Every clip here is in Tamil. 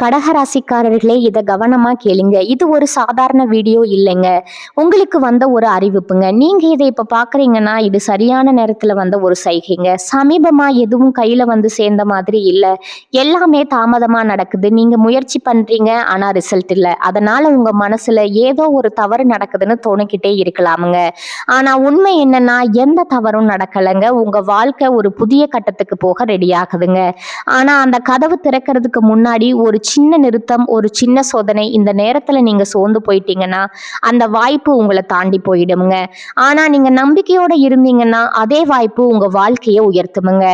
கடகராசிக்காரர்களே, இதை கவனமா கேளுங்க. இது ஒரு சாதாரண வீடியோ இல்லைங்க. உங்களுக்கு வந்த ஒரு அறிவிப்புங்க. நீங்க இதை இப்ப பாக்குறீங்கன்னா இது சரியான நேரத்துல வந்த ஒரு சைகைங்க. சமீபமா எதுவும் கையில வந்து சேர்ந்த மாதிரி இல்ல. எல்லாமே தாமதமா நடக்குது. நீங்க முயற்சி பண்றீங்க, ஆனா ரிசல்ட் இல்ல. அதனால உங்க மனசுல ஏதோ ஒரு தவறு நடக்குதுன்னு தோணிக்கிட்டே இருக்கலாமுங்க. ஆனா உண்மை என்னன்னா, எந்த தவறும் நடக்கலைங்க. உங்க வாழ்க்கை ஒரு புதிய கட்டத்துக்கு போக ரெடி ஆகுதுங்க. ஆனா அந்த கதவு திறக்கிறதுக்கு முன்னாடி ஒரு சின்ன நிறுத்தம், ஒரு சின்ன சோதனை. இந்த நேரத்துல நீங்க சோர்ந்து போயிட்டீங்கன்னா அந்த வாய்ப்பு உங்களை தாண்டி போயிடுமுங்க. ஆனா நீங்க நம்பிக்கையோட இருந்தீங்கன்னா அதே வாய்ப்பு உங்க வாழ்க்கையை உயர்த்துமுங்க.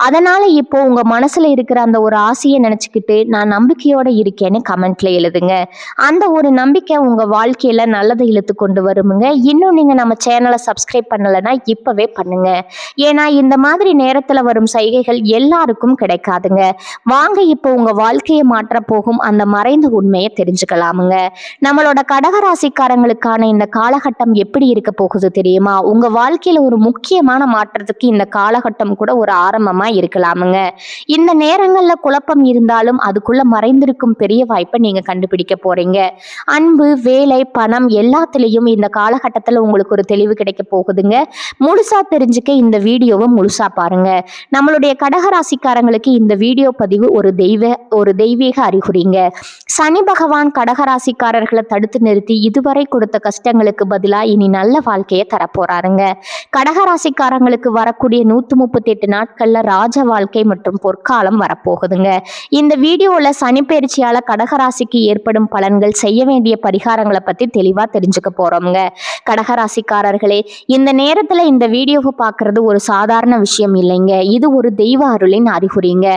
அதனால இப்போ உங்க மனசுல இருக்கிற அந்த ஒரு ஆசையை நினைச்சுக்கிட்டு நான் நம்பிக்கையோட இருக்கேன்னு கமெண்ட்ல எழுதுங்க. அந்த ஒரு நம்பிக்கை உங்க வாழ்க்கையில நல்லதை இழுத்து கொண்டு வருமுங்க. இன்னும் நீங்க நம்ம சேனலை சப்ஸ்கிரைப் பண்ணலைன்னா இப்பவே பண்ணுங்க. ஏன்னா இந்த மாதிரி நேரத்துல வரும் சைகைகள் எல்லாருக்கும் கிடைக்காதுங்க. வாங்க இப்போ உங்க வாழ்க்கையை மாற்ற போகும் அந்த மறைந்த உண்மையை தெரிஞ்சுக்கலாமுங்க. நம்மளோட கடகராசிக்காரங்களுக்கான இந்த காலகட்டம் எப்படி இருக்க போகுது தெரியுமா? உங்க வாழ்க்கையில ஒரு முக்கியமான மாற்றத்துக்கு இந்த காலகட்டம் கூட ஒரு ஆரம்பமா இருக்கலாமுங்க. இந்த நேரங்கள்ல குழப்பம் இருந்தாலும் அதுக்குள்ள மறைந்திருக்கும் பெரிய வாய்ப்பை நீங்க கண்டுபிடிக்க போறீங்க. அன்பு, வேலை, பணம் எல்லாத்துலயும் இந்த காலகட்டத்துல உங்களுக்கு ஒரு தெளிவு கிடைக்க போகுதுங்க. முழுசா தெரிஞ்சுக்க இந்த வீடியோவை முழுசா பாருங்க. நம்மளுடைய கடகராசிக்காரங்களுக்கு இந்த வீடியோ பதிவு ஒரு தெய்வீக அறிகுறிங்க. சனி பகவான் கடகராசிக்காரர்களை தடுத்து நிறுத்தி இதுவரை கொடுத்த கஷ்டங்களுக்கு பதிலா இனி நல்ல வாழ்க்கையை தரப்போறாருங்க. கடகராசிக்காரங்களுக்கு வரக்கூடிய 138 நாட்கள்ல ராஜ வாழ்க்கை மற்றும் பொற்காலம் வரப்போகுதுங்க. இந்த வீடியோல சனி பயிற்சியால கடகராசிக்கு ஏற்படும் பலன்கள், செய்ய வேண்டிய பரிகாரங்களை பத்தி தெளிவா தெரிஞ்சுக்க போறோம்ங்க. கடகராசிக்காரர்களே, இந்த நேரத்துல இந்த வீடியோவை பார்க்கறது ஒரு சாதாரண விஷயம் இல்லைங்க. இது ஒரு தெய்வ அருளின் அறிகுறிங்க.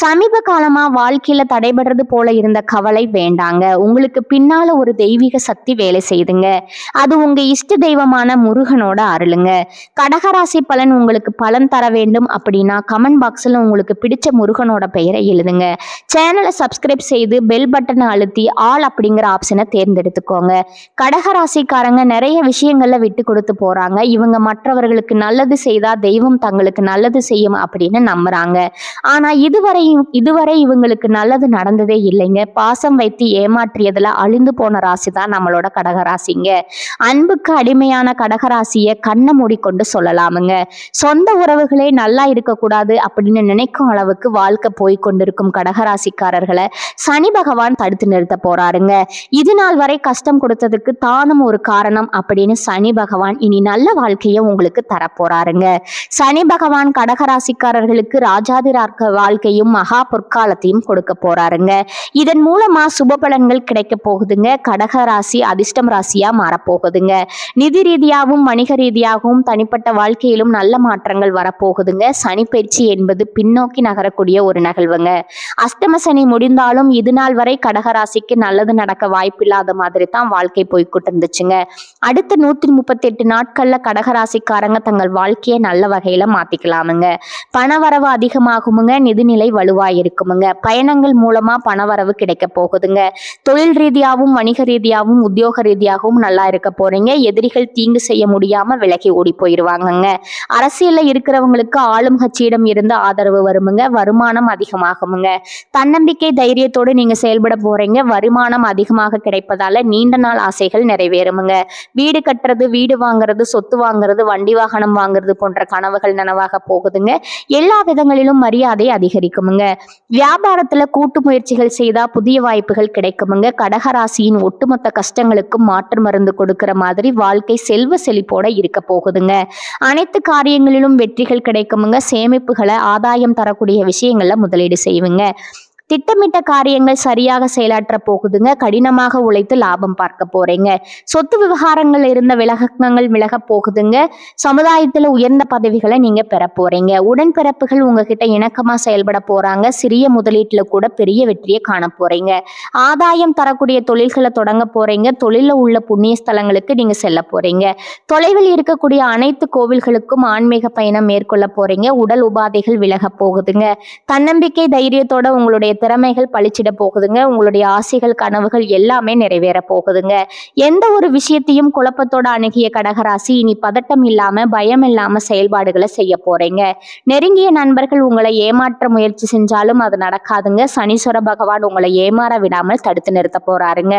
சமீப காலமா வாழ்க்கையில தடைபடுறது போல இருந்த கவலை வேண்டாங்க. உங்களுக்கு பின்னால ஒரு தெய்வீக சக்தி வேலை செய்துங்க. அது உங்க இஷ்ட தெய்வமான முருகனோட அருளுங்க. கடகராசி பலன் உங்களுக்கு பலன் தர வேண்டும் அப்படின்னா கமெண்ட் பாக்ஸ்ல உங்களுக்கு பிடிச்ச முருகனோட பெயரை எழுதுங்க. சேனலை சப்ஸ்கிரைப் செய்து பெல் பட்டனை அழுத்தி ஆல் அப்படிங்கிற ஆப்ஷனை தேர்ந்தெடுத்துக்கோங்க. கடகராசிக்காரங்க நிறைய விஷயங்கள்ல விட்டு கொடுத்து போறாங்க. இவங்க மற்றவர்களுக்கு நல்லது செய்தா தெய்வம் தங்களுக்கு நல்லது செய்யும் அப்படின்னு நம்புறாங்க. ஆனா இதுவரை இவங்களுக்கு நல்லது நடந்ததே இல்லைங்க. பாசம் வைத்து ஏமாற்றியதுல அழிந்து போன ராசி தான் நம்மளோட கடகராசிங்க. அன்புக்கு அடிமையான கடகராசியை கண்ணை மூடிக்கொண்டு சொல்லலாமுங்க. சொந்த உறவுகளே நல்லா இருக்கக்கூடாது அப்படின்னு நினைக்கும் அளவுக்கு வாழ்க்கை போய் கொண்டிருக்கும் கடகராசிக்காரர்களை சனி பகவான் தடுத்து நிறுத்த போறாருங்க. இது நாள் வரை கஷ்டம் கொடுத்ததுக்கு தானும் ஒரு காரணம் அப்படின்னு சனி பகவான் இனி நல்ல வாழ்க்கையை உங்களுக்கு தரப்போறாருங்க. சனி பகவான் கடகராசிக்காரர்களுக்கு ராஜாதிராக்க வாழ்க்கையும் மகா பொற்காலத்தையும் கொடுக்க போறாருங்க. இதன் மூலமா சுப பலன்கள் கிடைக்க போகுதுங்க. கடகராசி அதிர்ஷ்டம் ராசியா மாறப்போகுதுங்க. நிதி ரீதியாகவும் வணிக ரீதியாகவும் தனிப்பட்ட வாழ்க்கையிலும் நல்ல மாற்றங்கள் வரப்போகுதுங்க. சனி பயிற்சி என்பது பின்னோக்கி நகரக்கூடிய ஒரு நிகழ்வுங்க. அஷ்டம சனி முடிந்தாலும் இது நாள் வரை கடகராசிக்கு நல்லது நடக்க வாய்ப்பில்லாத மாதிரி தான் வாழ்க்கை போய்கிட்டு இருந்துச்சுங்க. அடுத்த 138 நாட்கள்ல கடகராசிக்காரங்க தங்கள் வாழ்க்கையை நல்ல வகையில மாத்திக்கலாமுங்க. பணவரவு அதிகமாகுமுங்க. நிதிநிலை வலுவாயிருக்குமுங்க. பயணங்கள் மூலமா பணவரவு கிடைக்க போகுதுங்க. தொழில் ரீதியாகவும் வணிக ரீதியாகவும் உத்தியோக ரீதியாகவும் நல்லா இருக்க போறீங்க. எதிரிகள் தீங்கு செய்ய முடியாம விலகி ஓடி போயிருவாங்கங்க. அரசியல்ல இருக்கிறவங்களுக்கு ஆளும் கட்சியிடம் இருந்து ஆதரவு வருமுங்க. வருமானம் அதிகமாகுமுங்க. தன்னம்பிக்கை தைரியத்தோடு நீங்க செயல்பட போறீங்க. வருமானம் அதிகமாக கிடைப்பதால நீண்ட நாள் ஆசைகள் நிறைவேறுமுங்க. வீடு கட்டுறது, வீடு வாங்குறது, சொத்து வாங்குறது, வண்டி வாகனம் வாங்குறது போன்ற கனவுகள் நனவாக போகுதுங்க. எல்லா விதங்களிலும் மரியாதை அதிகரிக்குமுங்க. வியாபாரத்துல கூட்டு முயற்சிகள் செய்தா புதிய வாய்ப்புகள் கிடைக்குமுங்க. கடகராசியின் ஒட்டுமொத்த கஷ்டங்களுக்கும் மாற்று மருந்து கொடுக்கிற மாதிரி வாழ்க்கை செல்வ செழிப்போட இருக்க போகுதுங்க. அனைத்து காரியங்களிலும் வெற்றிகள் கிடைக்குமுங்க. சேமிப்புகளை ஆதாயம் தரக்கூடிய விஷயங்கள்ல முதலீடு செய்வீங்க. திட்டமிட்ட காரியங்கள் சரியாக செயலாற்ற போகுதுங்க. கடினமாக உழைத்து லாபம் பார்க்க போறீங்க. சொத்து விவகாரங்கள் இருந்த விலகங்கள் விலக போகுதுங்க. சமுதாயத்துல உயர்ந்த பதவிகளை நீங்க பெற போறீங்க. உடன்பிறப்புகள் உங்ககிட்ட இணக்கமா செயல்பட போறாங்க. சிறிய முதலீட்டுல கூட பெரிய வெற்றியை காண போறீங்க. ஆதாயம் தரக்கூடிய தொழில்களை தொடங்க போறீங்க. தொழில உள்ள புண்ணிய ஸ்தலங்களுக்கு நீங்க செல்ல போறீங்க. தொலைவில் இருக்கக்கூடிய அனைத்து கோவில்களுக்கும் ஆன்மீக பயணம் மேற்கொள்ள போறீங்க. உடல் உபாதைகள் விலக போகுதுங்க. தன்னம்பிக்கை தைரியத்தோட உங்களுடைய திறமைகள் பளிச்சிட போகுதுங்க. உங்களுடைய ஆசைகள் கனவுகள் எல்லாமே நிறைவேற போகுதுங்க. எந்த ஒரு விஷயத்தையும் குழப்பத்தோட அணுகிய கடகராசி இனி பதட்டம் இல்லாம பயம் இல்லாம செயல்பாடுகளை செய்ய போறீங்க. நெருங்கிய நண்பர்கள் உங்களை ஏமாற்ற முயற்சி செஞ்சாலும் அது நடக்காதுங்க. சனீஸ்வர பகவான் உங்களை ஏமாற விடாமல் தடுத்து நிறுத்த போறாருங்க.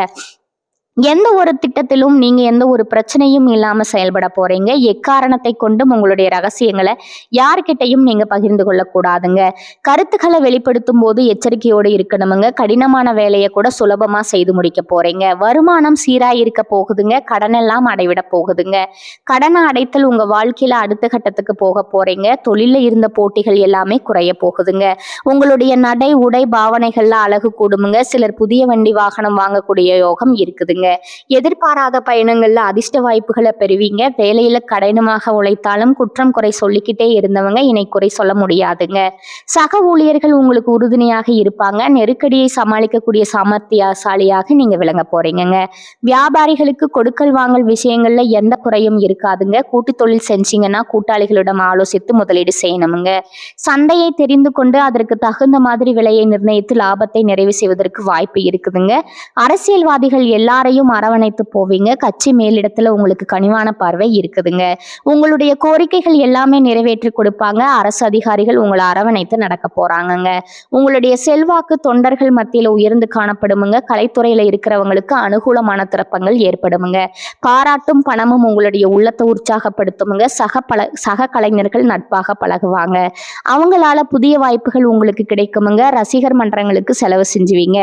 எந்த ஒரு திட்டத்திலும் நீங்க எந்த ஒரு பிரச்சனையும் இல்லாம செயல்பட போறீங்க. எக்காரணத்தை கொண்டும் உங்களுடைய ரகசியங்களை யார்கிட்டையும் நீங்க பகிர்ந்து கொள்ள கூடாதுங்க. கருத்துக்களை வெளிப்படுத்தும் போது எச்சரிக்கையோடு இருக்கணுமுங்க. கடினமான வேலையை கூட சுலபமா செய்து முடிக்க போறீங்க. வருமானம் சீராய் இருக்க போகுதுங்க. கடன் எல்லாம் அடைவிட போகுதுங்க. கடனை அடைத்தல் உங்க வாழ்க்கையில அடுத்த கட்டத்துக்கு போக போறீங்க. தொழில இருந்த போட்டிகள் எல்லாமே குறைய போகுதுங்க. உங்களுடைய நடை உடை பாவனைகள்ல அழகு கூடுமுங்க. சிலர் புதிய வண்டி வாகனம் வாங்கக்கூடிய யோகம் இருக்குதுங்க. எதிர்பாராத பயணங்கள்ல அதிர்ஷ்ட வாய்ப்புகளை பெறுவீங்க. வேலையில கடினமாக உழைத்தாலும் குற்றம் குறை சொல்லிக்கிட்டே இருந்தவங்க இனி குறை சொல்ல முடியாதுங்க. சக ஊழியர்கள் உங்களுக்கு உறுதுணையாக இருப்பாங்க. நெருக்கடியை சமாளிக்கக்கூடிய சாமர்த்தியசாலியாக நீங்க விளங்க போறீங்க. வியாபாரிகளுக்கு கொடுக்கல் வாங்கல் விஷயங்கள்ல எந்த குறையும் இருக்காதுங்க. கூட்டு தொழில் செஞ்சீங்கன்னா கூட்டாளிகளிடம் ஆலோசித்து முதலீடு செய்யணுமுங்க. சந்தையை தெரிந்து கொண்டு அதற்கு தகுந்த மாதிரி விலையை நிர்ணயித்து லாபத்தை நிறைவு செய்வதற்கு வாய்ப்பு இருக்குதுங்க. அரசியல்வாதிகள் எல்லாரையும் அரவணைத்து போவீங்க. கட்சி மேலிடத்துல உங்களுக்கு கனிவான பார்வை இருக்குதுங்க. உங்களுடைய கோரிக்கைகள் எல்லாமே நிறைவேற்றி கொடுப்பாங்க. அரசு அதிகாரிகள் உங்களை அரவணைத்து நடக்க போறாங்கங்க. உங்களுடைய செல்வாக்கு தொண்டர்கள் மத்தியில உயர்ந்து காணப்படுமுங்க. கலைத்துறையில இருக்கிறவங்களுக்கு அனுகூலமான திறப்பங்கள் ஏற்படுமுங்க. பாராட்டும் பணமும் உங்களுடைய உள்ளத்தை உற்சாகப்படுத்துமுங்க. சக கலைஞர்கள் நட்பாக பழகுவாங்க. அவங்களால புதிய வாய்ப்புகள் உங்களுக்கு கிடைக்குமுங்க. ரசிகர் மன்றங்களுக்கு செலவு செஞ்சுவீங்க.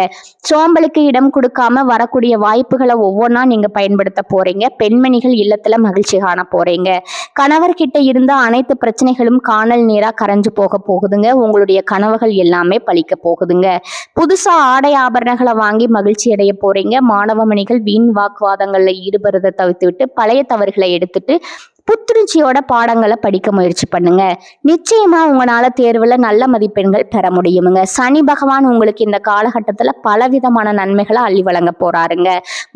சோம்பலுக்கு இடம் கொடுக்காம வரக்கூடிய வாய்ப்புகளை ஒவ்வொன்றா நீங்க பயன்படுத்த போறீங்க. பெண்மணிகள் இல்லத்துல மகிழ்ச்சி காண போறீங்க. கணவர்கிட்ட இருந்த அனைத்து பிரச்சனைகளும் காணல் நீரா கரைஞ்சு போக போகுதுங்க. உங்களுடைய கனவுகள் எல்லாமே பலிக்க போகுதுங்க. புதுசா ஆடை ஆபரணங்களை வாங்கி மகிழ்ச்சி அடைய போறீங்க. மாணவ மணிகள் வீண் வாக்குவாதங்கள்ல ஈடுபடுறதை தவிர்த்து விட்டு பழைய தவறுகளை எடுத்துட்டு புத்துணர்ச்சியோட பாடங்களை படிக்க முயற்சி பண்ணுங்க. நிச்சயமா உங்களால தேர்வுல நல்ல மதிப்பெண்கள் பெற முடியுமுங்க. சனி பகவான் உங்களுக்கு இந்த காலகட்டத்துல பலவிதமான நன்மைகளை அள்ளி வழங்க போறாருங்க.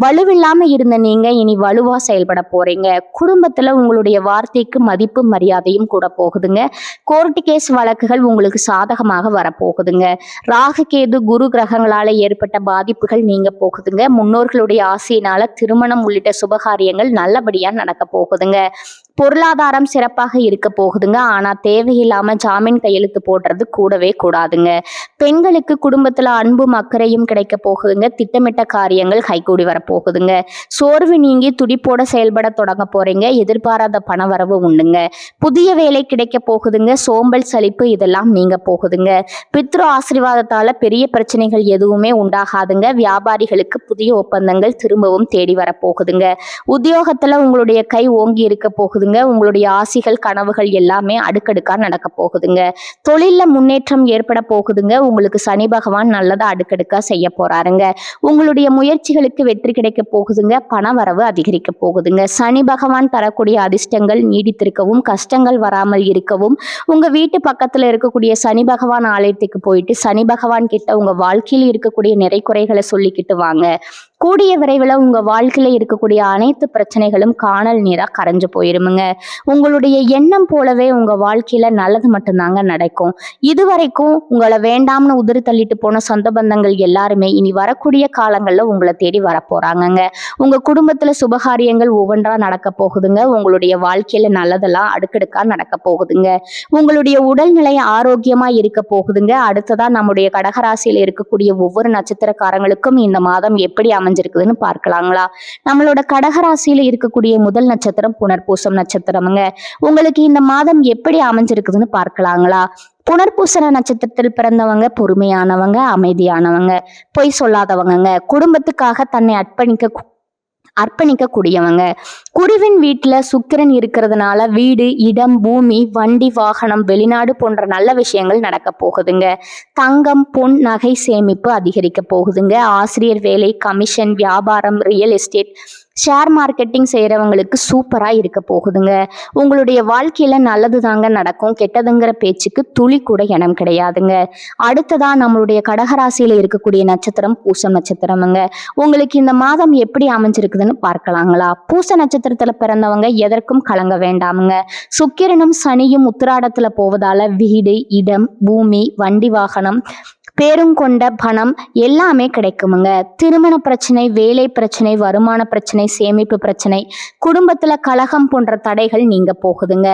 வலுவில்லாம இருந்த நீங்க இனி வலுவா செயல்பட போறீங்க. குடும்பத்துல உங்களுடைய வார்த்தைக்கு மதிப்பு மரியாதையும் கூட போகுதுங்க. கோர்ட்டு கேஸ் வழக்குகள் உங்களுக்கு சாதகமாக வரப்போகுதுங்க. ராகு கேது குரு கிரகங்களால ஏற்பட்ட பாதிப்புகள் நீங்க போகுதுங்க. முன்னோர்களுடைய ஆசையினால திருமணம் உள்ளிட்ட சுபகாரியங்கள் நல்லபடியா நடக்க போகுதுங்க. பொருளாதாரம் சிறப்பாக இருக்க போகுதுங்க. ஆனா தேவையில்லாம ஜாமீன் கையெழுத்து போடுறது கூடவே கூடாதுங்க. பெண்களுக்கு குடும்பத்துல அன்பும் அக்கறையும் கிடைக்க போகுதுங்க. திட்டமிட்ட காரியங்கள் கைகூடி வரப்போகுதுங்க. சோர்வு நீங்கி துடிப்போட செயல்பட தொடங்க போறீங்க. எதிர்பாராத பண வரவு உண்டுங்க. புதிய வேலை கிடைக்க போகுதுங்க. சோம்பல் சலிப்பு இதெல்லாம் நீங்க போகுதுங்க. பித்ரு ஆசீர்வாதத்தால பெரிய பிரச்சனைகள் எதுவுமே உண்டாகாதுங்க. வியாபாரிகளுக்கு புதிய ஒப்பந்தங்கள் திரும்பவும் தேடி வரப்போகுதுங்க. உத்தியோகத்துல உங்களுடைய கை ஓங்கி இருக்க போகுது. உங்களுடைய ஆசைகள் கனவுகள் எல்லாமே அடுக்கடுக்கா நடக்க போகுதுங்க. தொழில்ல முன்னேற்றம் ஏற்பட போகுதுங்க. உங்களுக்கு சனி பகவான் நல்லதா அடுக்கடுக்கா செய்ய போறாருங்க. உங்களுடைய முயற்சிகளுக்கு வெற்றி கிடைக்க போகுதுங்க. பண வரவு அதிகரிக்க போகுதுங்க. சனி பகவான் தரக்கூடிய அதிர்ஷ்டங்கள் நீடித்திருக்கவும் கஷ்டங்கள் வராமல் இருக்கவும் உங்க வீட்டு பக்கத்துல இருக்கக்கூடிய சனி பகவான் ஆலயத்துக்கு போயிட்டு சனி பகவான் கிட்ட உங்க வாழ்க்கையில் இருக்கக்கூடிய நிறை குறைகளை சொல்லிக்கிட்டு வாங்க. கூடிய விரைவில் உங்க வாழ்க்கையில இருக்கக்கூடிய அனைத்து பிரச்சனைகளும் காணல் நீரா கரைஞ்சு போயிருமுங்க. உங்களுடைய எண்ணம் போலவே உங்க வாழ்க்கையில நல்லது மட்டும்தாங்க நடக்கும். இதுவரைக்கும் உங்களை வேண்டாம்னு உதிரி தள்ளிட்டு போன சொந்த பந்தங்கள் எல்லாருமே இனி வரக்கூடிய காலங்கள்ல உங்களை தேடி வரப்போறாங்கங்க. உங்க குடும்பத்துல சுபகாரியங்கள் ஒவ்வொன்றா நடக்க போகுதுங்க. உங்களுடைய வாழ்க்கையில நல்லதெல்லாம் அடுக்கடுக்கா நடக்க போகுதுங்க. உங்களுடைய உடல்நிலை ஆரோக்கியமா இருக்க போகுதுங்க. அடுத்ததா நம்முடைய கடகராசியில இருக்கக்கூடிய ஒவ்வொரு நட்சத்திரக்காரங்களுக்கும் இந்த மாதம் எப்படி அமைஞ்சிருக்குதுன்னு பார்க்கலாங்களா? நம்மளோட கடகராசியில இருக்கக்கூடிய முதல் நட்சத்திரம் புனர்பூசம் நட்சத்திரமுங்க. உங்களுக்கு இந்த மாதம் எப்படி அமைஞ்சிருக்குதுன்னு பார்க்கலாங்களா? புனர்பூசண நட்சத்திரத்தில் பிறந்தவங்க பொறுமையானவங்க, அமைதியானவங்க, பொய் சொல்லாதவங்க, குடும்பத்துக்காக தன்னை அர்ப்பணிக்க கூடியவங்க. குருவின் வீட்டுல சுக்கிரன் இருக்கிறதுனால வீடு, இடம், பூமி, வண்டி, வாகனம், வெளிநாடு போன்ற நல்ல விஷயங்கள் நடக்க போகுதுங்க. தங்கம், பொன், நகை சேமிப்பு அதிகரிக்க போகுதுங்க. ஆசிரியர் வேலை, கமிஷன், வியாபாரம், ரியல் எஸ்டேட், ஷேர் மார்க்கெட்டிங் செய்யறவங்களுக்கு சூப்பரா இருக்க போகுதுங்க. உங்களுடைய வாழ்க்கையில நல்லது தாங்க நடக்கும். கெட்டதுங்கிற பேச்சுக்கு துளி கூட இடம் கிடையாதுங்க. அடுத்ததா நம்மளுடைய கடகராசியில இருக்கக்கூடிய நட்சத்திரம் பூசம் நட்சத்திரமுங்க. உங்களுக்கு இந்த மாதம் எப்படி அமைஞ்சிருக்குதுன்னு பார்க்கலாங்களா? பூச நட்சத்திரத்துல பிறந்தவங்க எதற்கும் கலங்க வேண்டாமுங்க. சுக்கிரனும் சனியும் உத்திராடத்துல போவதால வீடு, இடம், பூமி, வண்டி, வாகனம், பேரும் கொண்ட பணம் எல்லாமே கிடைக்குமுங்க. திருமண பிரச்சனை, வேலை பிரச்சனை, வருமான பிரச்சனை, சேமிப்பு பிரச்சனை, குடும்பத்துல கலகம் போன்ற தடைகள் நீங்க போகுதுங்க.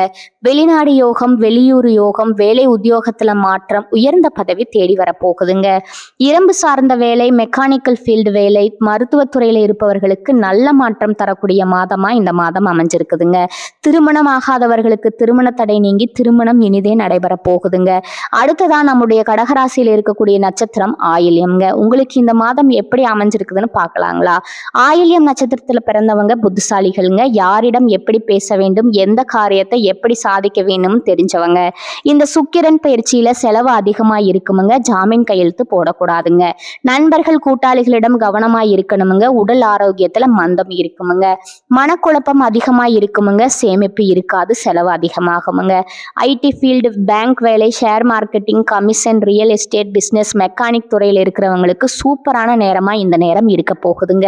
வெளிநாடு யோகம், வெளியூர் யோகம், வேலை உத்தியோகத்துல மாற்றம், உயர்ந்த பதவி தேடி வர போகுதுங்க. இரும்பு சார்ந்த வேலை, மெக்கானிக்கல் ஃபீல்டு வேலை, மருத்துவத்துறையில இருப்பவர்களுக்கு நல்ல மாற்றம் தரக்கூடிய மாதமா இந்த மாதம் அமைஞ்சிருக்குதுங்க. திருமணம் ஆகாதவர்களுக்கு திருமண தடை நீங்கி திருமணம் இனிதே நடைபெற போகுதுங்க. அடுத்ததான் நம்முடைய கடகராசியில் இருக்கக்கூடிய நட்சத்திரம் ஆயில்யம்ங்க. உங்களுக்கு இந்த மாதம் எப்படி அமைஞ்சிருக்குதுன்னு பார்க்கலாங்களா? ஆயில்யம் நட்சத்திரத்துல பிறந்தவங்க புத்திசாலிகள்ங்க. யாரிடம் எப்படி பேச வேண்டும், எந்த காரியத்தை எப்படி சாதிக்க வேண்டும் தெரிஞ்சவங்க. இந்த சுக்கிரன் பயிற்சியில செலவு அதிகமா இருக்குமுங்க. ஜாமீன் கையெழுத்து போடக்கூடாதுங்க. நண்பர்கள் கூட்டாளிகளிடம் கவனமா இருக்கணுமுங்க. உடல் ஆரோக்கியத்துல மந்தம் இருக்குமுங்க. மனக்குழப்பம் அதிகமா இருக்குமுங்க. சேமிப்பு இருக்காது, செலவு அதிகமாகுமுங்க. ஐடி ஃபீல்டு, பேங்க் வேலை, share marketing, commission, real estate business, mechanic துறையில் இருக்கிறவங்களுக்கு சூப்பரான நேரமா இந்த நேரம் இருக்க போகுதுங்க.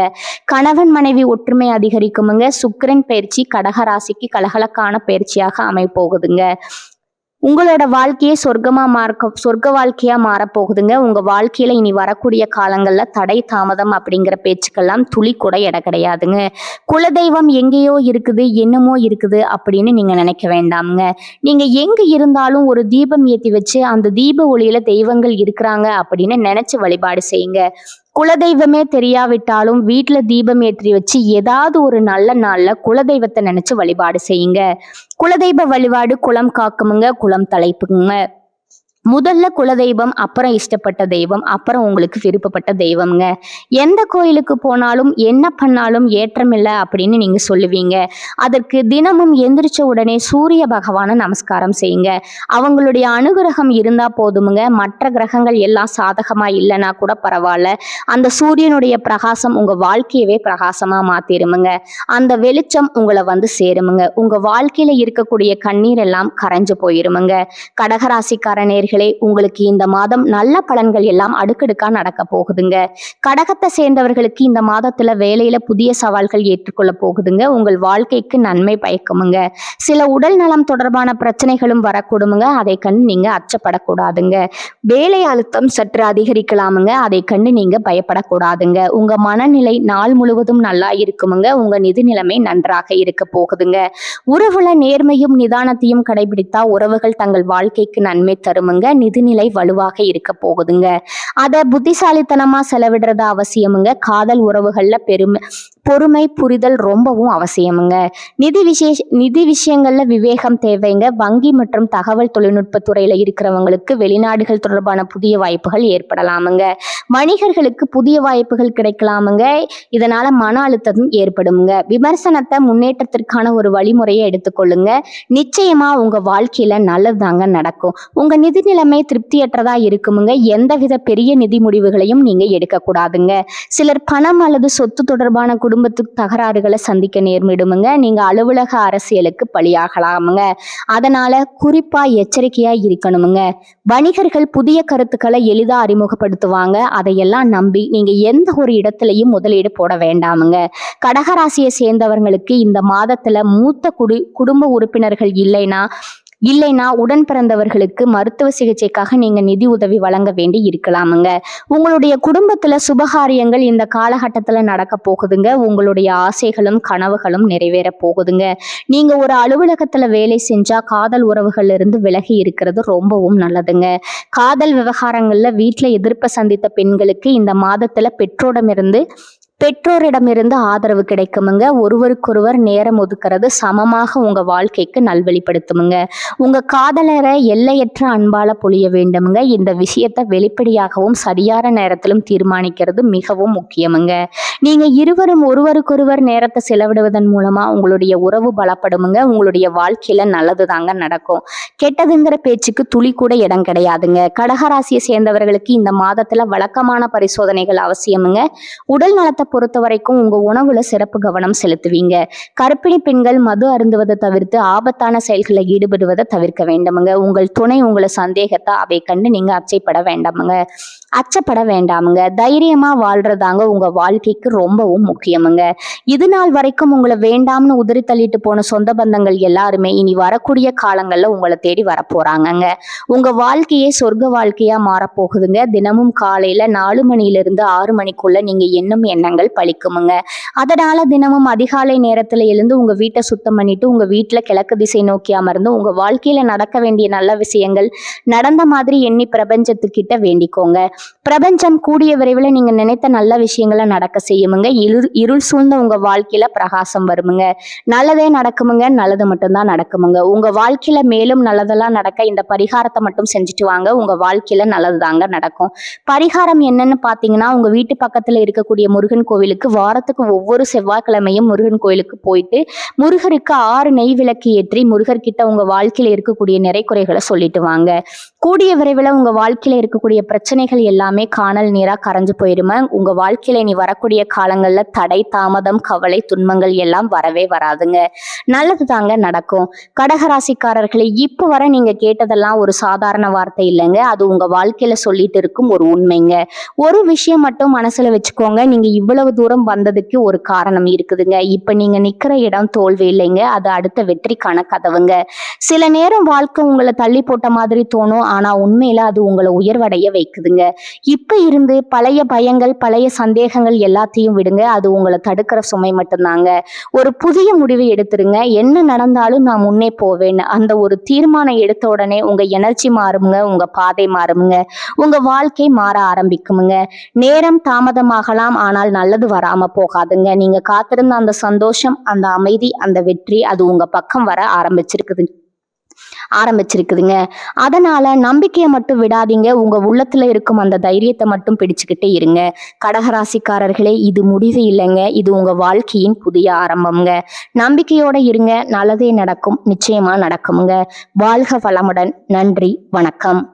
கணவன் மனைவி ஒற்றுமை அதிகரிக்குமுங்க. சுக்கிரன் பயிற்சி கடகராசிக்கு கலகலக்கான பயிற்சியாக அமைப்போகுதுங்க. உங்களோட வாழ்க்கையே சொர்க்க வாழ்க்கையா மாறப்போகுதுங்க. உங்க வாழ்க்கையில இனி வரக்கூடிய காலங்கள்ல தடை தாமதம் அப்படிங்கிற பேச்சுக்கெல்லாம் துளி கூட இட கிடையாதுங்க. குலதெய்வம் எங்கேயோ இருக்குது, என்னமோ இருக்குது அப்படின்னு நீங்க நினைக்க வேண்டாம்ங்க. நீங்க எங்க இருந்தாலும் ஒரு தீபம் ஏத்தி வச்சு அந்த தீப ஒளியில தெய்வங்கள் இருக்கிறாங்க அப்படின்னு நினைச்சு வழிபாடு செய்யுங்க. குலதெய்வமே தெரியாவிட்டாலும் வீட்டுல தீபம் ஏற்றி வச்சு ஏதாவது ஒரு நல்ல நாள்ல குலதெய்வத்தை நினைச்சு வழிபாடு செய்யுங்க. குலதெய்வ வழிபாடு குலம் காக்குமுங்க, குலம் தலைப்புங்க. முதல்ல குலதெய்வம், அப்புறம் இஷ்டப்பட்ட தெய்வம், அப்புறம் உங்களுக்கு விருப்பப்பட்ட தெய்வம்ங்க. எந்த கோயிலுக்கு போனாலும் என்ன பண்ணாலும் ஏற்றம் இல்லை அப்படின்னு நீங்க சொல்லுவீங்க. அதற்கு தினமும் எந்திரிச்ச உடனே சூரிய பகவானை நமஸ்காரம் செய்யுங்க. அவங்களுடைய அனுகிரகம் இருந்தா போதுமுங்க. மற்ற கிரகங்கள் எல்லாம் சாதகமா இல்லைன்னா கூட பரவாயில்ல, அந்த சூரியனுடைய பிரகாசம் உங்க வாழ்க்கையவே பிரகாசமா மாத்திருமுங்க. அந்த வெளிச்சம் உங்களை வந்து சேருமுங்க. உங்க வாழ்க்கையில இருக்கக்கூடிய கண்ணீர் எல்லாம் கரைஞ்சு போயிருமுங்க. கடகராசிக்காரனே, உங்களுக்கு இந்த மாதம் நல்ல பலன்கள் எல்லாம் அடுக்கடுக்கா நடக்க போகுதுங்க. கடகத்தை சேர்ந்தவர்களுக்கு இந்த மாதத்துல வேலையில புதிய சவால்கள் ஏற்றுக்கொள்ள போகுதுங்க. உங்கள் வாழ்க்கைக்கு நன்மை பயக்குமுங்க. சில உடல் நலம் தொடர்பான பிரச்சனைகளும் வரக்கூடுமுங்க. அதை கண்டு நீங்க அச்சப்படக்கூடாதுங்க. வேலை அழுத்தம் சற்று அதிகரிக்கலாமுங்க. அதை கண்டு நீங்க பயப்படக்கூடாதுங்க. உங்க மனநிலை நாள் முழுவதும் நல்லா இருக்குமுங்க. உங்க நிதி நிலைமை நன்றாக இருக்க போகுதுங்க. உறவுல நேர்மையும் நிதானத்தையும் கடைபிடித்தா உறவுகள் தங்கள் வாழ்க்கைக்கு நன்மை தருமுங்க. நிதிநிலை வலுவாக இருக்க போகுதுங்க. அத புத்திசாலித்தனமா செலவிடுறது அவசியமுங்க. காதல் உறவுகள்ல பொறுமை புரிதல் ரொம்பவும் அவசியமுங்க. நிதி விஷயங்கள்ல விவேகம் தேவைங்க. வங்கி மற்றும் தகவல் தொழில்நுட்ப துறையில இருக்கிறவங்களுக்கு வெளிநாடுகள் தொடர்பான புதிய வாய்ப்புகள் ஏற்படலாமுங்க. வணிகர்களுக்கு புதிய வாய்ப்புகள் கிடைக்கலாமுங்க. இதனால மன அழுத்தம் ஏற்படுங்க. விமர்சனத்தை முன்னேற்றத்திற்கான ஒரு வழிமுறையை எடுத்துக்கொள்ளுங்க. நிச்சயமா உங்க வாழ்க்கையில நல்லதுதாங்க நடக்கும். உங்க நிதி நிலைமை திருப்தியற்றதா இருக்குமுங்க. எந்தவித பெரிய நிதி முடிவுகளையும் நீங்க எடுக்கக்கூடாதுங்க. சிலர் பணம் அல்லது சொத்து தொடர்பான குடும்பத்துக்கு தகராறுகளை சந்திக்க நேர்மிடுமுங்க. நீங்க அலுவலக அரசியலுக்கு பலியாகலாமுங்க. அதனால குறிப்பா எச்சரிக்கையா இருக்கணுமுங்க. வணிகர்கள் புதிய கருத்துக்களை எளிதா அறிமுகப்படுத்துவாங்க. அதையெல்லாம் நம்பி நீங்க எந்த ஒரு இடத்துலையும் முதலீடு போட வேண்டாமுங்க. கடகராசியை சேர்ந்தவர்களுக்கு இந்த மாதத்துல மூத்த குடும்ப உறுப்பினர்கள் இல்லைனா உடன் பிறந்தவர்களுக்கு மருத்துவ சிகிச்சைக்காக நீங்க நிதி உதவி வழங்க வேண்டி இருக்கலாமுங்க. உங்களுடைய குடும்பத்துல சுபகாரியங்கள் இந்த காலகட்டத்துல நடக்க போகுதுங்க. உங்களுடைய ஆசைகளும் கனவுகளும் நிறைவேற போகுதுங்க. நீங்க ஒரு அலுவலகத்துல வேலை செஞ்சா காதல் உறவுகள்ல இருந்து விலகி இருக்கிறது ரொம்பவும் நல்லதுங்க. காதல் விவகாரங்கள்ல வீட்டுல எதிர்ப்பை சந்தித்த பெண்களுக்கு இந்த மாதத்துல பெற்றோரிடமிருந்து ஆதரவு கிடைக்குமுங்க. ஒருவருக்கொருவர் நேரம் ஒதுக்கிறது சமமாக உங்க வாழ்க்கைக்கு நல்வழிப்படுத்துமுங்க. உங்க காதலரை எல்லையற்ற அன்பால பொழிய வேண்டுமுங்க. இந்த விஷயத்தை வெளிப்படையாகவும் சரியான நேரத்திலும் தீர்மானிக்கிறது மிகவும் முக்கியமுங்க. நீங்க இருவரும் ஒருவருக்கொருவர் நேரத்தை செலவிடுவதன் மூலமா உங்களுடைய உறவு பலப்படுமுங்க. உங்களுடைய வாழ்க்கையில நல்லது தாங்க நடக்கும். கெட்டதுங்கிற பேச்சுக்கு துளி கூட இடம் கிடையாதுங்க. கடகராசியை சேர்ந்தவர்களுக்கு இந்த மாதத்துல வழக்கமான பரிசோதனைகள் அவசியமுங்க. உடல் நலத்தை பொறுத்த வரைக்கும் உங்க உணவுல சிறப்பு கவனம் செலுத்துவீங்க. கர்ப்பிணி பெண்கள் மது அருந்துவதை தவிர்த்து ஆபத்தான செயல்களில் ஈடுபடுவதை தவிர்க்க வேண்டாமுங்க. உங்கள் துணை உங்களை சந்தேகத்தை அவை கண்டு நீங்க அச்சப்பட வேண்டாமுங்க. தைரியமா வாழ்றதாங்க உங்க வாழ்க்கைக்கு ரொம்பவும் முக்கியமுங்க. இது நாள் வரைக்கும் உங்களை வேண்டாம்னு உதறி தள்ளிட்டு போன சொந்த பந்தங்கள் எல்லாருமே இனி வரக்கூடிய காலங்கள்ல உங்களை தேடி வரப்போறாங்கங்க. உங்க வாழ்க்கையே சொர்க்க வாழ்க்கையா மாறப்போகுதுங்க. தினமும் காலையில 4 மணியிலிருந்து 6 மணிக்குள்ள நீங்க எண்ணும் எண்ணங்கள் பலிக்குமுங்க. அதனால தினமும் அதிகாலை நேரத்துல எழுந்து உங்க வீட்டை சுத்தம் பண்ணிட்டு உங்க வீட்டுல கிழக்கு திசை நோக்கி அமர்ந்து உங்க வாழ்க்கையில நடக்க வேண்டிய நல்ல விஷயங்கள் நடந்த மாதிரி எண்ணி பிரபஞ்சத்துக்கிட்ட வேண்டிக்கோங்க. பிரபஞ்சம் கூடிய விரைவில் நீங்க நினைத்த நல்ல விஷயங்களை நடக்க செய்யுமுங்க. இருள் சூழ்ந்த உங்க வாழ்க்கையில பிரகாசம் வருமுங்க. நல்லதே நடக்குமுங்க. நல்லது மட்டும்தான் நடக்குமுங்க. உங்க வாழ்க்கையில மேலும் நல்லதெல்லாம் நடக்க இந்த பரிகாரத்தை மட்டும் செஞ்சுட்டு வாங்க. உங்க வாழ்க்கையில நல்லது தாங்க நடக்கும். பரிகாரம் என்னன்னு பாத்தீங்கன்னா, உங்க வீட்டு பக்கத்துல இருக்கக்கூடிய முருகன் கோவிலுக்கு வாரத்துக்கு ஒவ்வொரு செவ்வாய்க்கிழமையும் முருகன் கோயிலுக்கு போயிட்டு முருகருக்கு 6 நெய் விளக்கு ஏற்றி முருகர்கிட்ட உங்க வாழ்க்கையில இருக்கக்கூடிய நிறைக்குறைகளை சொல்லிட்டு வாங்க. கூடிய விரைவில் உங்க வாழ்க்கையில இருக்கக்கூடிய பிரச்சனைகள் எல்லாமே காணல் நீரா கரைஞ்சு போயிருமா. உங்க வாழ்க்கையில நீ வரக்கூடிய காலங்கள்ல தடை, தாமதம், கவலை, துன்பங்கள் எல்லாம் வரவே வராதுங்க. நல்லது தாங்க நடக்கும். கடகராசிக்காரர்களை இப்போ வர நீங்க கேட்டதெல்லாம் ஒரு சாதாரண வார்த்தை இல்லைங்க. அது உங்க வாழ்க்கையில சொல்லிட்டு இருக்கும் ஒரு உண்மைங்க. ஒரு விஷயம் மட்டும் மனசுல வச்சுக்கோங்க. நீங்க இவ்வளவு தூரம் வந்ததுக்கு ஒரு காரணம் இருக்குதுங்க. இப்ப நீங்க நிக்கிற இடம் தோல்வி இல்லைங்க. அது அடுத்த வெற்றிக்கான கதவுங்க. சில நேரம் வாழ்க்கை உங்களை தள்ளி போட்ட மாதிரி தோணும். ஆனா உண்மையில அது உங்களை உயர்வடைய வைக்குதுங்க. இப்ப இருந்து பழைய பயங்கள், பழைய சந்தேகங்கள் எல்லாத்தையும் விடுங்க. அது உங்களை தடுக்கிற சுமை மட்டும்தாங்க. ஒரு புதிய முடிவை எடுத்துருங்க. என்ன நடந்தாலும் நான் முன்னே போவேன். அந்த ஒரு தீர்மானம் எடுத்த உடனே உங்க எனர்ஜி மாறுமுங்க. உங்க பாதை மாறுமுங்க. உங்க வாழ்க்கை மாற ஆரம்பிக்குமுங்க. நேரம் தாமதமாகலாம், ஆனால் நல்லது வராம போகாதுங்க. நீங்க காத்திருந்த அந்த சந்தோஷம், அந்த அமைதி, அந்த வெற்றி அது உங்க பக்கம் வர ஆரம்பிச்சிருக்குதுங்க. அதனால நம்பிக்கையை மட்டும் விடாதீங்க. உங்க உள்ளத்துல இருக்கும் அந்த தைரியத்தை மட்டும் பிடிச்சுக்கிட்டே இருங்க. கடகராசிக்காரர்களே, இது முடிவு இல்லைங்க. இது உங்க வாழ்க்கையின் புதிய ஆரம்பம்ங்க. நம்பிக்கையோட இருங்க. நல்லதே நடக்கும். நிச்சயமா நடக்குமுங்க. வாழ்க வளமுடன். நன்றி, வணக்கம்.